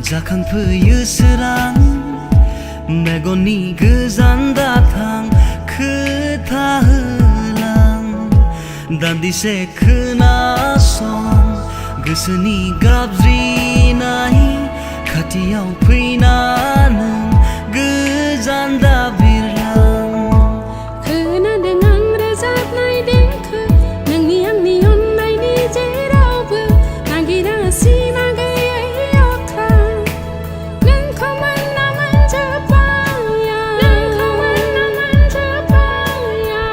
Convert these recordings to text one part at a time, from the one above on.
जाखांफैयो सोरां मेगननि गोजान दाथां खोथा होलां दान्दिसे खोनासं गोसोनि गाबज्रिनाय खाथियाव फैना नों गोजान दाबिरलां खोनादों आं रोजाबनाय देंखो नोंनि आंनि अननायनि जेरावबो नागिरा सिमा गैयै अख्रां नोंखौ मोनना मोनजोब्बाया नोंखौ मोनना मोनजोब्बाया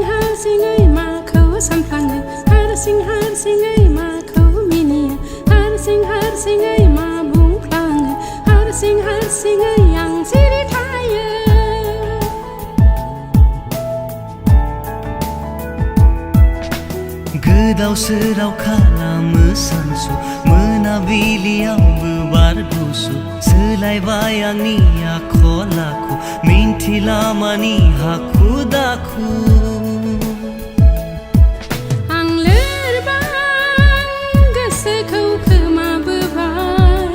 हारसिङै माखौ सानफ्लाङो हारसिङै माखौ मिनियो हारसिङै मा बुंफ्लाङो हारसिङै आं सिरि थायो गोदाव सोराव खालामो सानसु मोनाबिलियावबो बार गुसु सोलायबाय आंनि आखल आखु मिन्थिला मानि हाखु दाखु आं लोरबां गोसोखौ खोमाबोबाय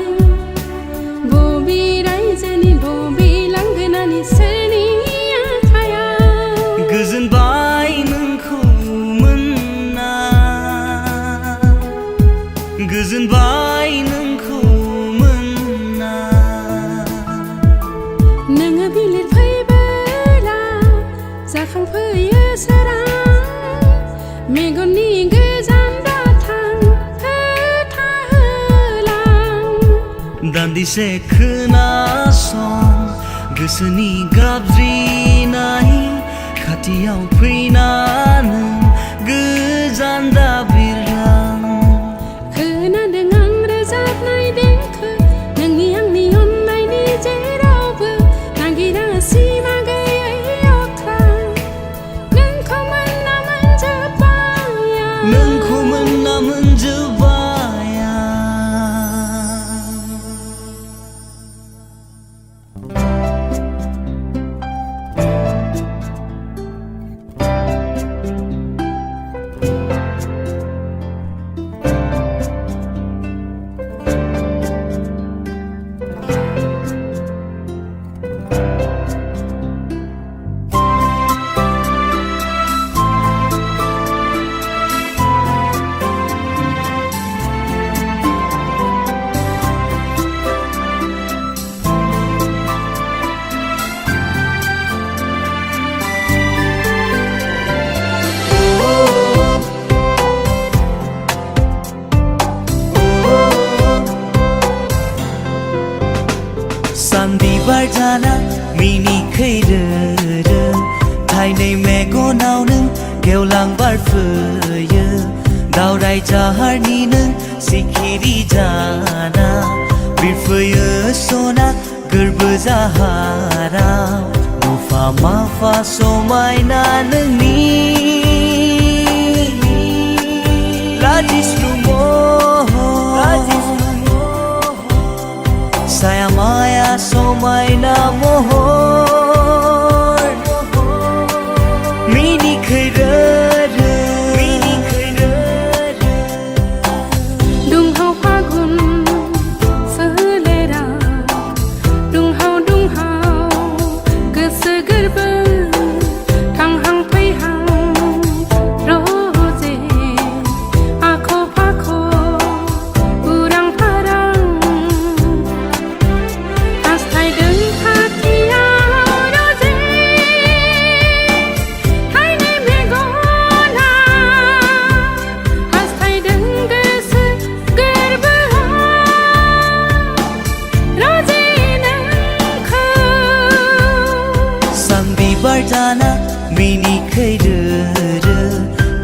बबे रायजोनि बबे लांगोनानि सोरनि आखायाव गोजोनबाय नोंखौ मोनना गोजोनबाय नोंखौ मोनना नोङो बिलिर फैबोला जाखांफैयो सोरां मेगननि गोजान दाथां खोथा होलां दान्दिसे खोनासं गोसोनि गाबज्रिनाय खाथियाव फैना नों गोजान दाबिरलां खोनादों आं रोजाबनाय देंखो नोंनि आंनि अननायनि जेरावबो नागिरा सिमा गैयै अख्रां नोंखौ मोनना मोनजोब्बाया नोंखौ मोनना मोनजोब्बाया सानबिबार जाना मिनिखैरो थाइनै मेगनाव नों गेवलां बारफैयो दावराय जाहारनि नों सिखिरि जाना बिरफैयो सना गोरबो जाहाराव दफा माफा समायना नोंनि लाजिस्लु महर साया माया समायना महर मिनिखैरो दुंहाव फागुन सोलेरा दुंहाव गोसो गोरबो थांहां फैहां रजे आख' फाख' उरां फारां हास्थायदों खाथियाव रजे थाइनै मेगना हास्थायदों गोसो गोरबोआव रजे नोंखौ सानबिबार जाना मिनिखैरो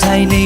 थाइनै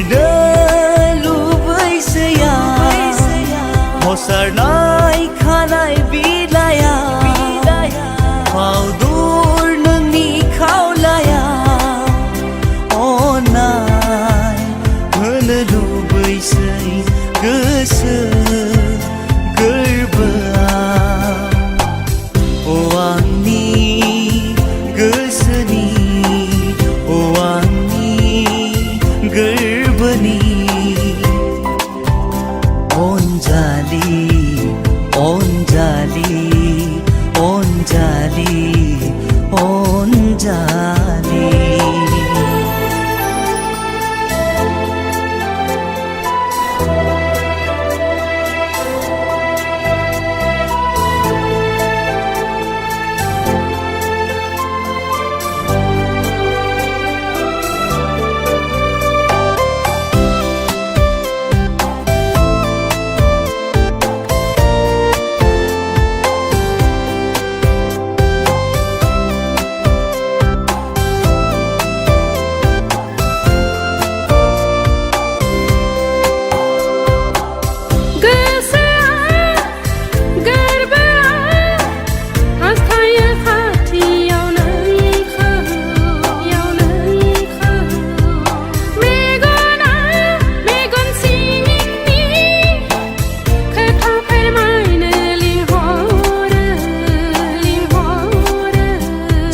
बिरनो लुबैसोया हसारनाय खानाय बिलाया फावदुर नोंनि खावलाया अननाय होनो लुबैसै गोसो गोरबोआव आंनि गोसोनि आंनि गोरबोनि अनजालि अनजालि अनजालि अनजालि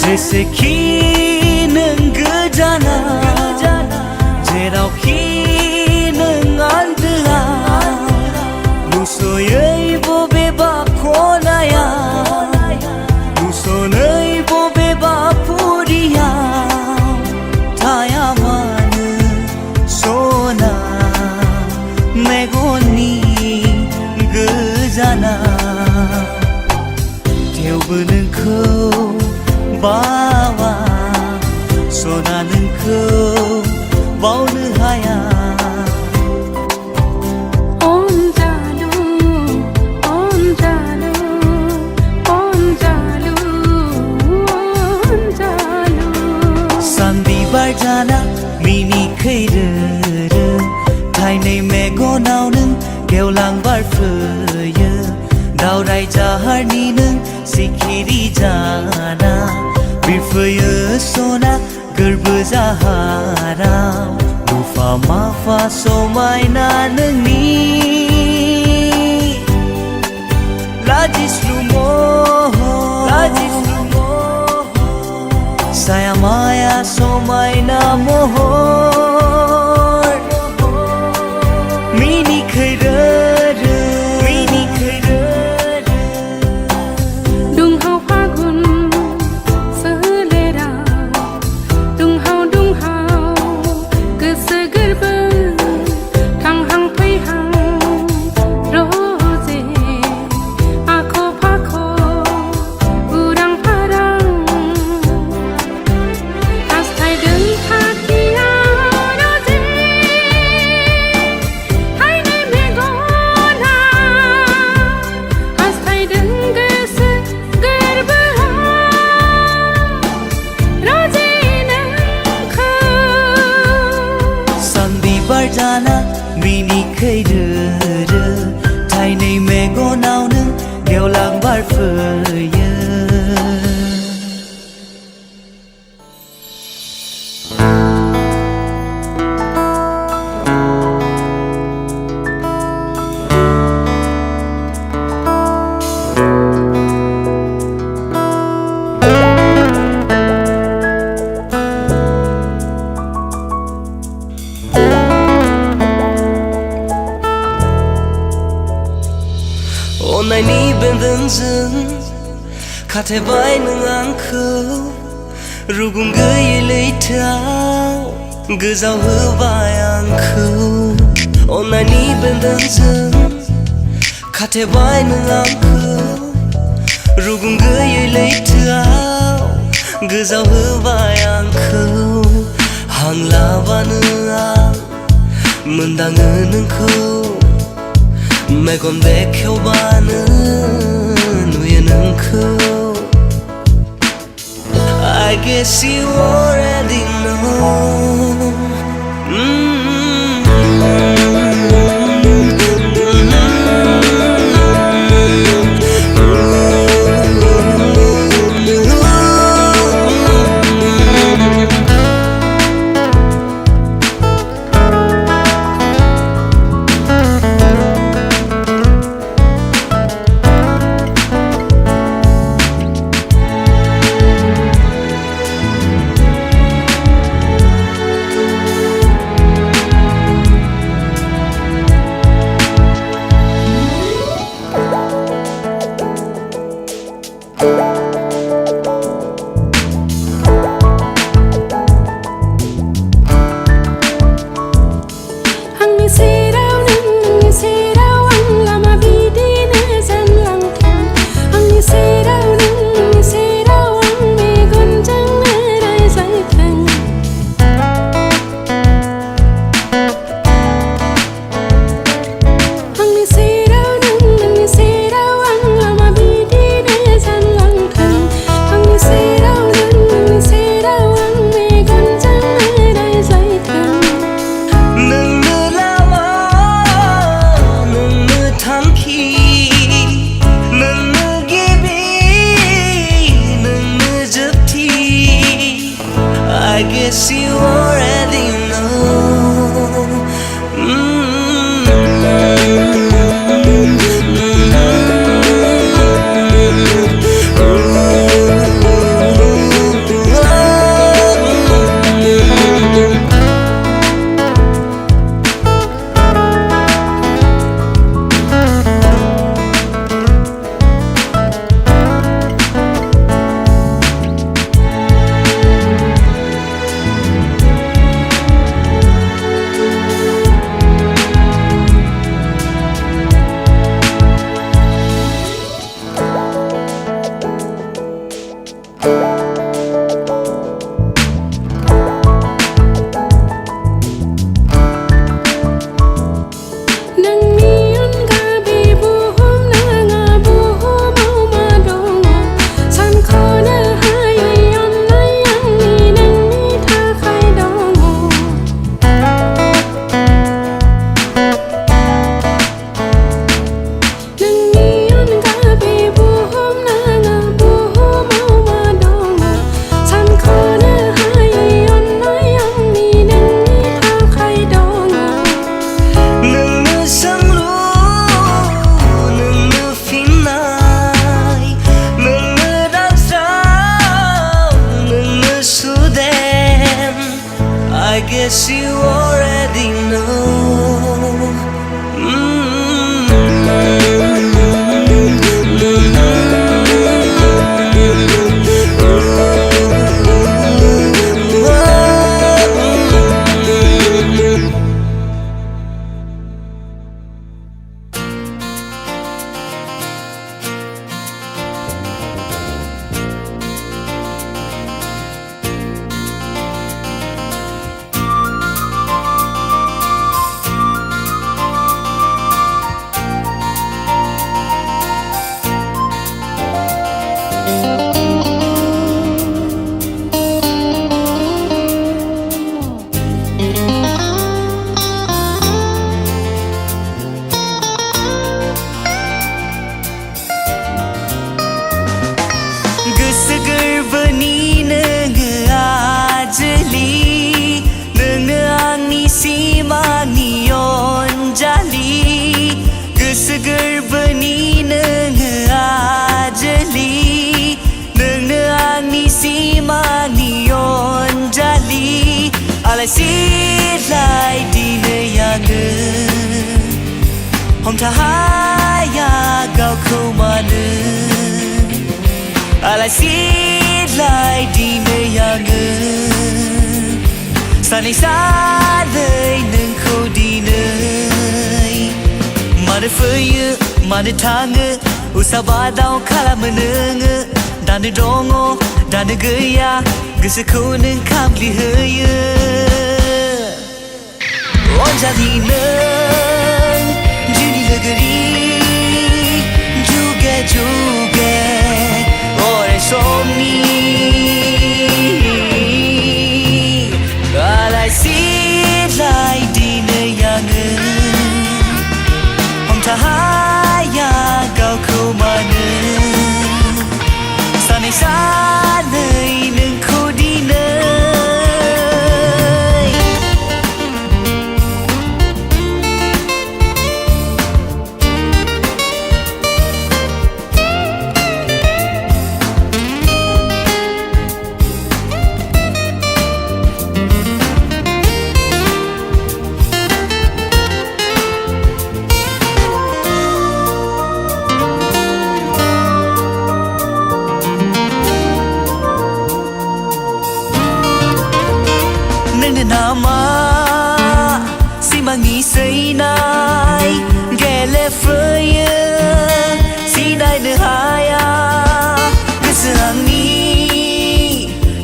जेसेखि नों गोजाना जेरावखि नों आन्दोआ नुस'यै बबेबा खनाया नुस'नै बबेबा फुरियाव थाया मानो सना मेगननि गोजाना थेवबो नोंखौ बावा सना नोंखौ बावनो हाया अनजालु अनजालु अनजालु अनजालु सानबिबार जाना मिनिखैरो थाइनै मेगनाव नों गेवलां बारफैयो दावराय जाहारनि नों सिखिरि जाना बिरफैयो सना गोरबो जाहाराव मुफा माफा समायना नोंनि लाजिस्लु महर साया माया समायना महर मिनिखैरो जाना मिनिखैरो थाइनै मेगनाव नों गेवलां बारफैयो अननायनि बेन्दोंजों खाथेबाय नों आंखौ रुगुं गैयै लैथोआव गोजाव होबाय आंखौ अननायनि बेन्दोंजों खाथेबाय नों आंखौ रुगुं गैयै लैथोआव गोजाव होबाय आंखौ हां लाबानो आं मोनदाङो नोंखौ मेगन बेखेवबानो नुयो नोंखौ I guess you already know lại đi nơi nhà ngơ hôm thà ya gạo khâu mà nơ lại xin lại đi nơi nhà ngơ xa này xa nơi nâng khâu đi nơi mà nơi phơi mà nơi thang usaba dao khala menenge dan dongo dan geya geseku neng kamli heye onja dineng jini legeri juga ore somni galai si lai dine yang om tahaya gao khâu mà nơ xa này xa nơi nâng khâu đi nơi nama si mangi say nai gele frye si nai ne haya kesangi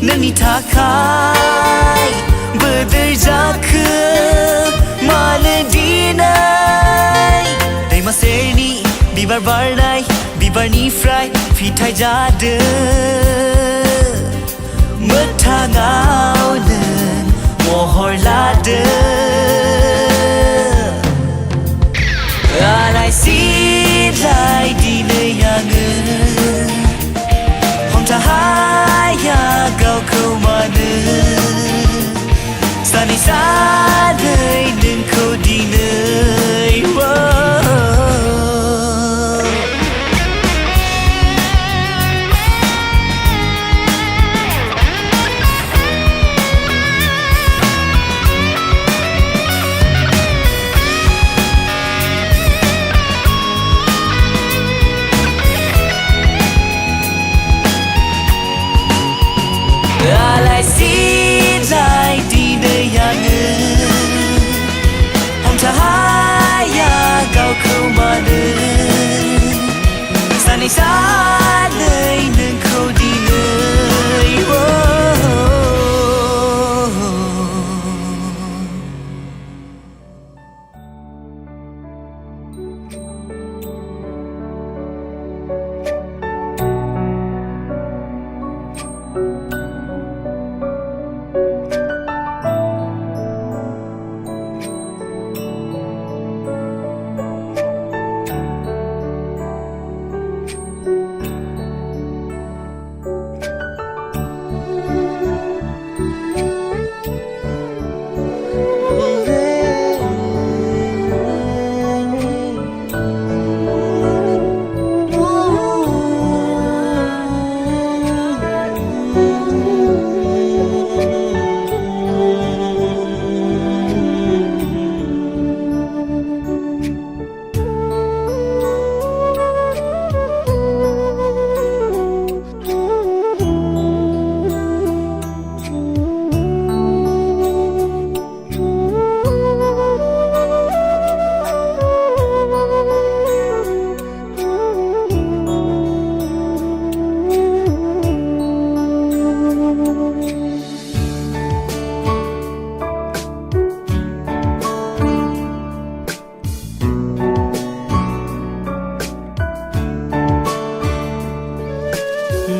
nani takai berdei jakhe male dinai dei maserni bibar barnai bibar ni fry fitai jade metangau mohor lade alai si lai di nơi yang hôm tahaya gao khâu mà nơ xa này xa nơi nâng khâu đi nơi lại xin lại đi nơi nhà ngơ hôm tahaya gao khâu mà nơ xa này xa nơi nâng khâu đi nơi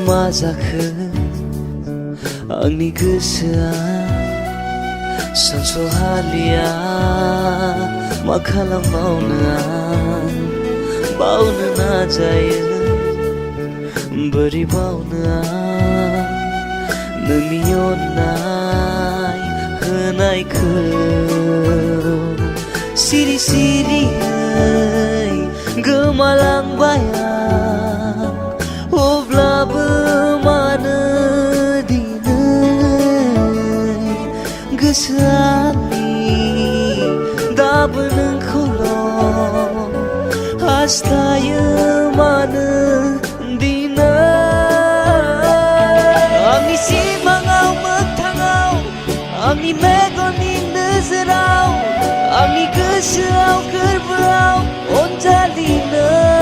मा जाखो आंनि गोसोआ सानस'हालिया मा खालामबावनो आं बावनो नाजायो बोरै बावनो आं नोंनि अननाय होनायखौ सिरि सिरियै गोमालांबाय आं अब्लाबो मानो दिनै गोसोआनि हास्थायो मानो दिनै आंनि सिमाङाव मोगथाङाव आंनि मेगननि नोजोराव आंनि गोसोआव गोरबोआव अनजालि नों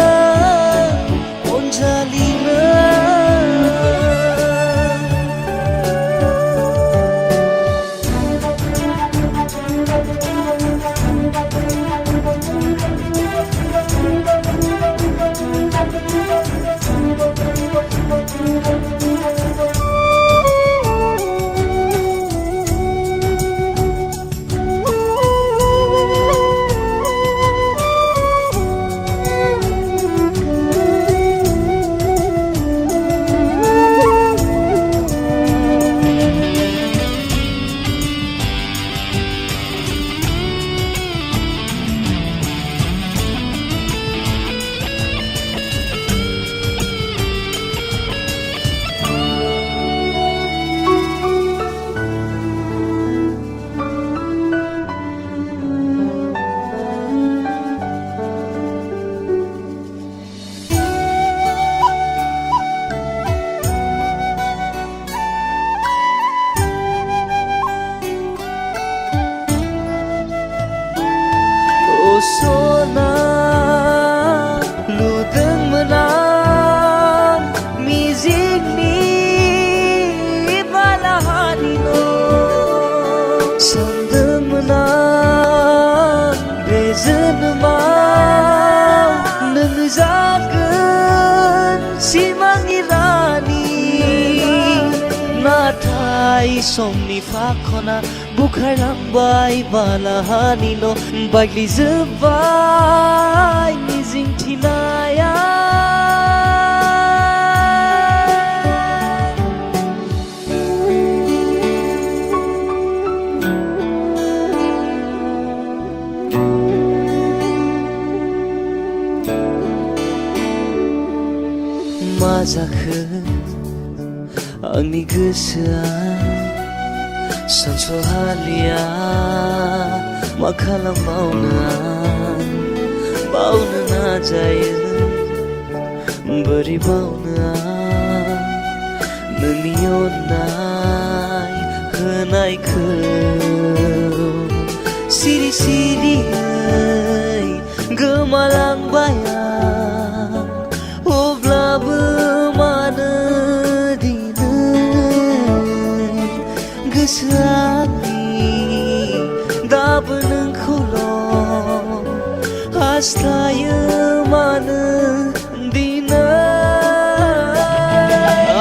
सना लुदोंमोन आं मिजिंनि बालाहानि न' सानदोंमोन आं बे जोनोमाव नों जागोन सिमांनि रानि नाथाय समनि फाखना बुखारलांबाय बालाहानि न' बायग्लिजोब्बाय मिजिंथिनाया मा जाखो आंनि गोसोआ सानस'हालिया मा खालामबावनो आं बावनो नाजायो बोरै बावनो आं नोंनि अननाय होनायखौ सिरि सिरियै गोमालांबाय आं अब्लाबो मानो गोसोआनि दाबो नोंखौल' हास्थायो मानो दिनै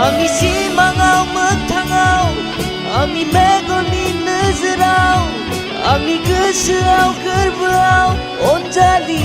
आंनि सिमाङाव मोगथाङाव आंनि मेगननि नोजोराव आंनि गोसोआव गोरबोआव अनजालि